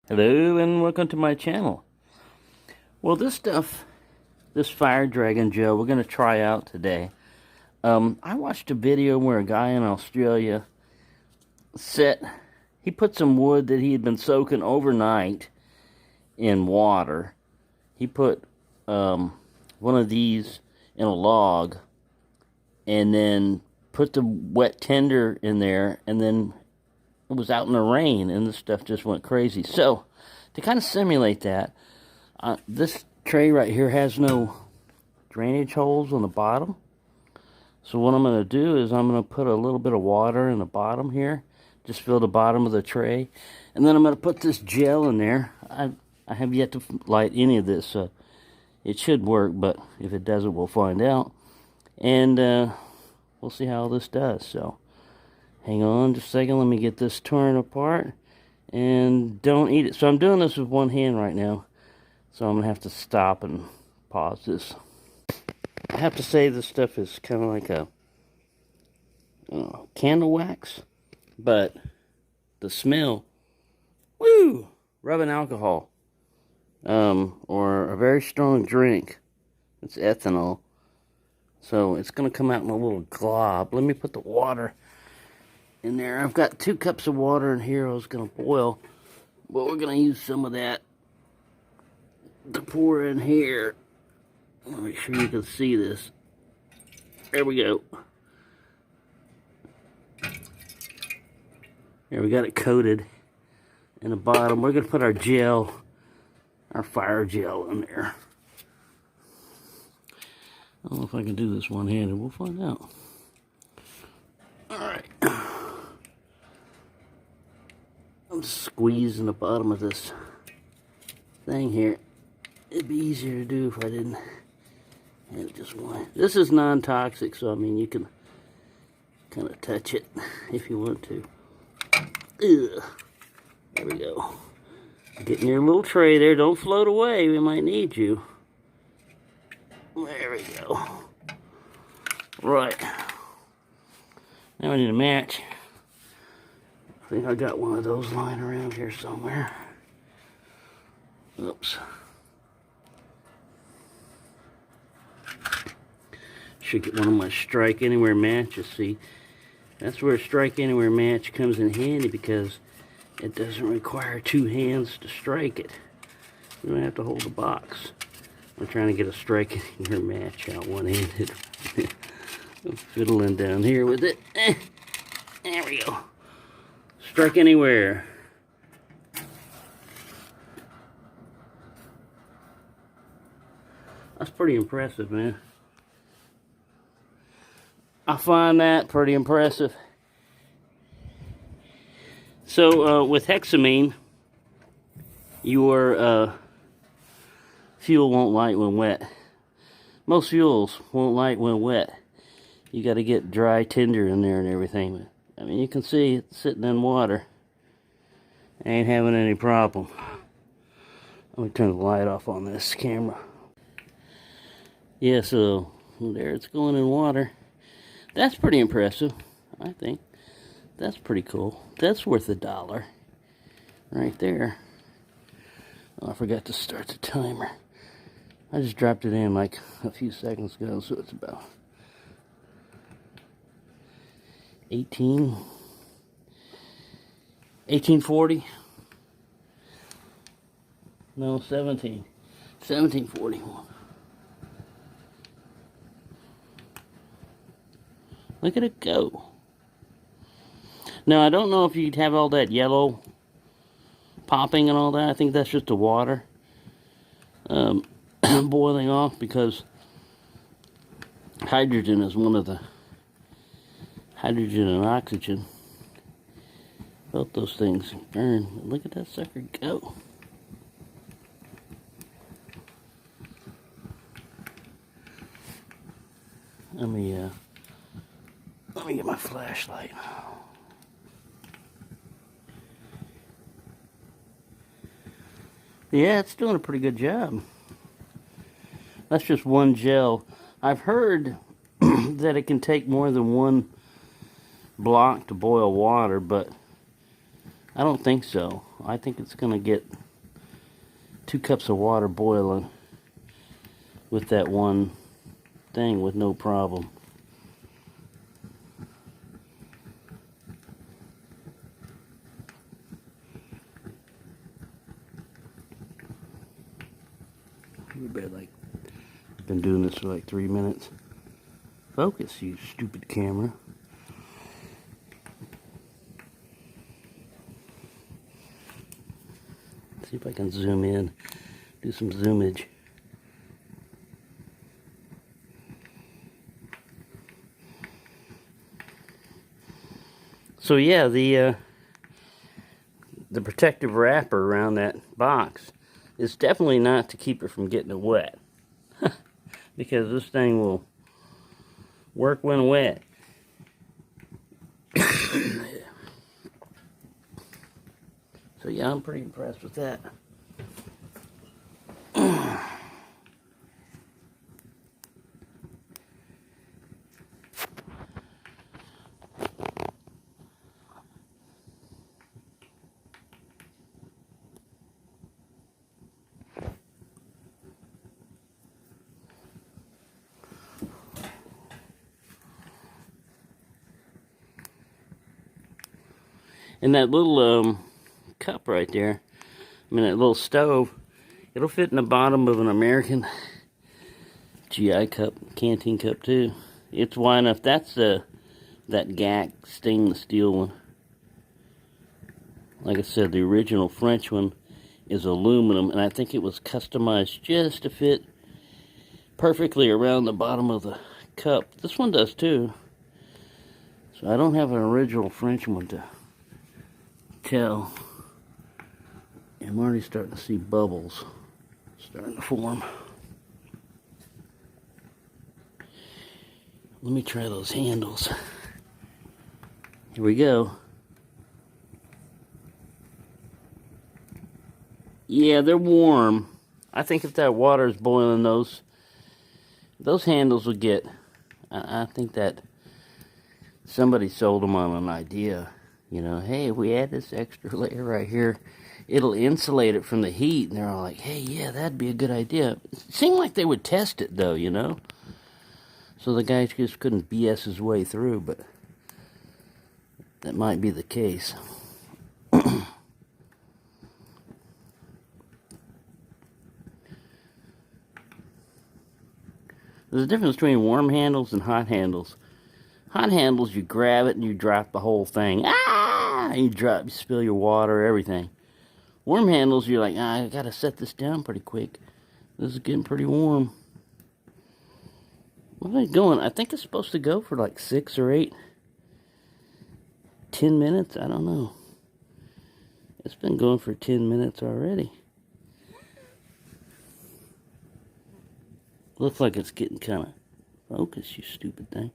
Hello and welcome to my channel. Well, this fire dragon gel we're going to try out today. I watched a video where a guy in Australia he put some wood that he had been soaking overnight in water. He put one of these in a log and then put the wet tinder in there, and then it was out in the rain and this stuff just went crazy. So to kind of simulate that, this tray right here has no drainage holes on the bottom. So what I'm going to do is I'm going to put a little bit of water in the bottom here, just fill the bottom of the tray, and then I'm going to put this gel in there. I have yet to light any of this, so it should work, but if it doesn't, we'll find out. And we'll see how this does. So hang on just a second, let me get this torn apart, and don't eat it. So I'm doing this with one hand right now, so I'm going to have to stop and pause this. I have to say this stuff is kind of like a candle wax, but the smell, woo, rubbing alcohol, or a very strong drink. It's ethanol, so it's going to come out in a little glob. Let me put the water in there. I've got 2 cups of water in here. I was going to boil, but we're going to use some of that to pour in here. Let me make sure you can see this. There we go. There, we got it coated in the bottom. We're going to put our gel, our fire gel in there. I don't know if I can do this one-handed. We'll find out. Alright. I'm squeezing the bottom of this thing here. It'd be easier to do if I didn't have just one. This is non-toxic, so I mean you can kind of touch it if you want to. Ugh. There we go. Get in your little tray there. Don't float away. We might need you. There we go. Right. Now I need a match. I think I got one of those lying around here somewhere. Oops. Should get one of my Strike Anywhere matches. See, that's where a Strike Anywhere match comes in handy, because it doesn't require 2 hands to strike it. You don't have to hold the box. I'm trying to get a Strike Anywhere match out one-handed. I'm fiddling down here with it. There we go. Strike Anywhere. That's pretty impressive, man. I find that pretty impressive. So with hexamine, your fuel won't light when wet. Most fuels won't light when wet. You got to get dry tinder in there and everything. I mean, you can see it's sitting in water. I ain't having any problem. Let me turn the light off on this camera. Yeah, so there it's going in water. That's pretty impressive, I think. That's pretty cool. That's worth $1 right there. Oh, I forgot to start the timer. I just dropped it in like a few seconds ago, so it's about 1840. No, 1741. Look at it go. Now, I don't know if you'd have all that yellow popping and all that. I think that's just the water boiling off, because hydrogen is one of the... Hydrogen and oxygen. Both those things burn. Look at that sucker go. Let me get my flashlight. Yeah, it's doing a pretty good job. That's just one gel. I've heard that it can take more than one block to boil water, but I don't think so. I think it's going to get 2 cups of water boiling with that one thing with no problem. I've been doing this for like 3 minutes. Focus, you stupid camera. See if I can zoom in, do some zoomage. So yeah, the protective wrapper around that box is definitely not to keep it from getting it wet. Because this thing will work when wet. So yeah, I'm pretty impressed with that. And that little cup right there, I mean that little stove, it'll fit in the bottom of an American GI cup, canteen cup too. It's wide enough. That's that GAC stainless steel one. Like I said, the original French one is aluminum, and I think it was customized just to fit perfectly around the bottom of the cup. This one does too. So I don't have an original French one to tell. I'm already starting to see bubbles starting to form. Let me try those handles. Here we go. Yeah, they're warm. I think if that water is boiling, those handles would get... I think that somebody sold them on an idea. You know, hey, if we add this extra layer right here, it'll insulate it from the heat. And they're all like, hey, yeah, that'd be a good idea. It seemed like they would test it, though, you know. So the guy just couldn't BS his way through, but that might be the case. There's a difference between warm handles and hot handles. Hot handles, you grab it and you drop the whole thing. Ah! You spill your water, everything. Warm handles, you're like, I gotta set this down pretty quick. This is getting pretty warm. Where are they going? I think it's supposed to go for like 6 or 8, 10 minutes. I don't know. It's been going for 10 minutes already. Looks like it's getting kind of focused, you stupid thing.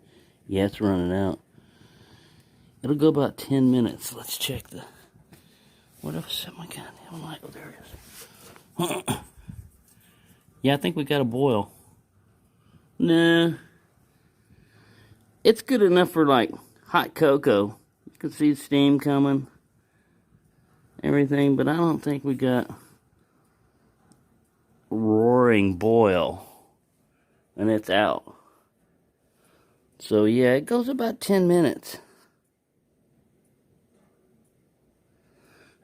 Yeah, it's running out. It'll go about 10 minutes. Let's check the... What if I set my goddamn light? Oh, there it is. Yeah, I think we got a boil. Nah. It's good enough for, like, hot cocoa. You can see steam coming. Everything, but I don't think we got roaring boil. And it's out. So, yeah, it goes about 10 minutes.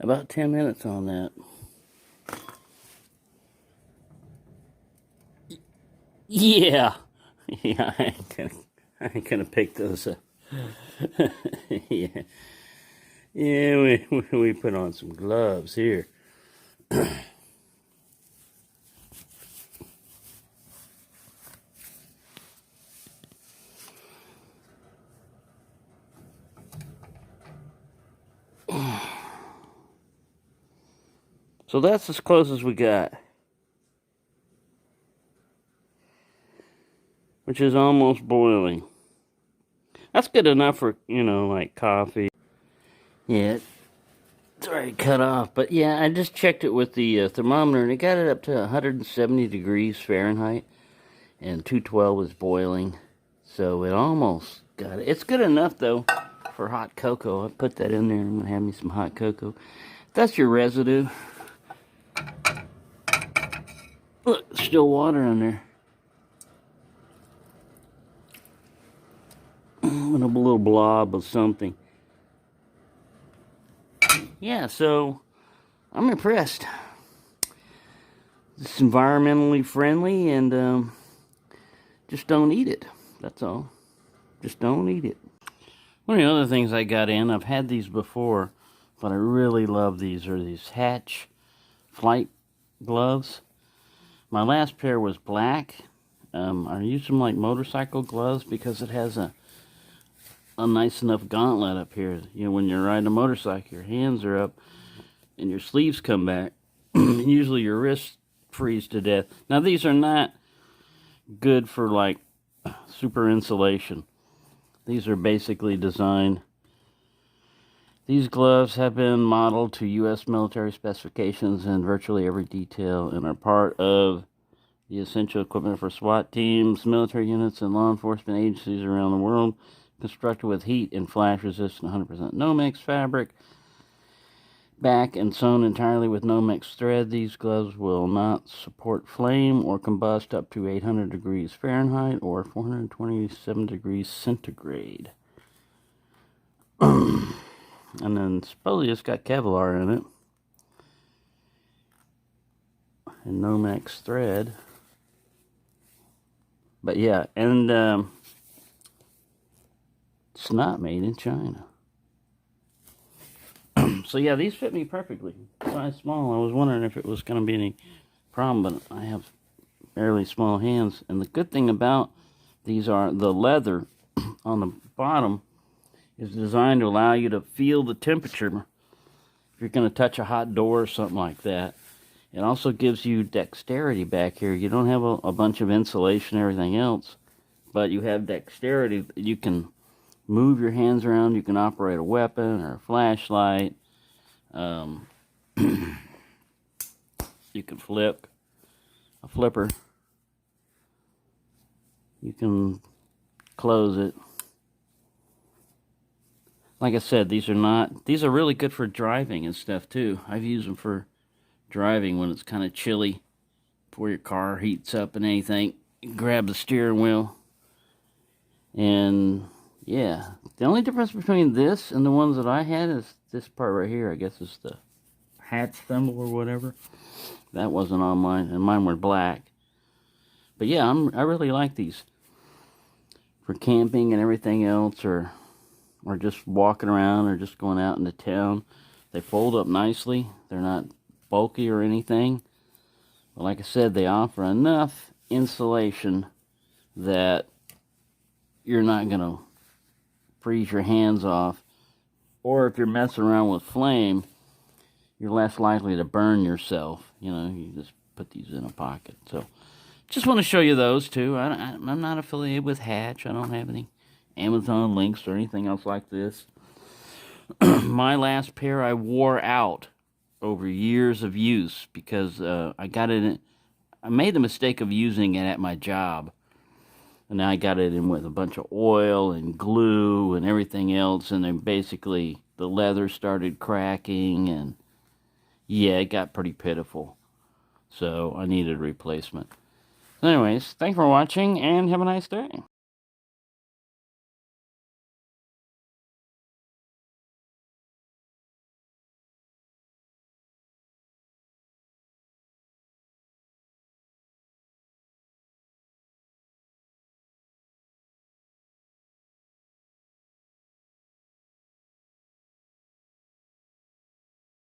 About 10 minutes on that. Yeah. Yeah, I ain't gonna pick those up. Yeah. Yeah, we put on some gloves here. So that's as close as we got. Which is almost boiling. That's good enough for, you know, like coffee. Yeah, it's already cut off. But yeah, I just checked it with the thermometer and it got it up to 170 degrees Fahrenheit. And 212 is boiling. So it almost got it. It's good enough though. for hot cocoa. I put that in there. I'm gonna have me some hot cocoa. That's your residue. Look, still water in there. And a little blob of something. Yeah, so I'm impressed. It's environmentally friendly, and just don't eat it. That's all. Just don't eat it. One of the other things I got in, I've had these before, but I really love these, are these Hatch flight gloves. My last pair was black. I use them like motorcycle gloves because it has a nice enough gauntlet up here. You know, when you're riding a motorcycle, your hands are up and your sleeves come back. Usually your wrists freeze to death. Now these are not good for like super insulation. These are basically designed. These gloves have been modeled to U.S. military specifications in virtually every detail and are part of the essential equipment for SWAT teams, military units, and law enforcement agencies around the world. Constructed with heat and flash resistant 100% Nomex fabric, back and sewn entirely with Nomex thread, these gloves will not support flame or combust up to 800 degrees Fahrenheit or 427 degrees centigrade. And then supposedly it's got Kevlar in it and Nomex thread. But yeah, and it's not made in China. So yeah, these fit me perfectly. Size small. I was wondering if it was going to be any problem, but I have fairly small hands. And the good thing about these are the leather on the bottom is designed to allow you to feel the temperature if you're going to touch a hot door or something like that. It also gives you dexterity back here. You don't have a bunch of insulation and everything else, but you have dexterity. You can move your hands around. You can operate a weapon or a flashlight. You can flip a flipper. You can close it. Like I said, these are really good for driving and stuff too. I've used them for driving when it's kind of chilly before your car heats up and anything. You grab the steering wheel. And yeah, the only difference between this and the ones that I had is this part right here. I guess is the Hatch thimble or whatever. That wasn't on mine, and mine were black. But yeah, I really like these for camping and everything else, or just walking around, or just going out into town. They fold up nicely. They're not bulky or anything. But like I said, they offer enough insulation that you're not going to freeze your hands off. Or if you're messing around with flame, you're less likely to burn yourself. You know, you just put these in a pocket. So, just want to show you those two. I'm not affiliated with Hatch. I don't have any Amazon links or anything else like this. My last pair I wore out over years of use because I made the mistake of using it at my job. And I got it in with a bunch of oil and glue and everything else, and then basically the leather started cracking, and yeah, it got pretty pitiful. So I needed a replacement. Anyways, thanks for watching, and have a nice day.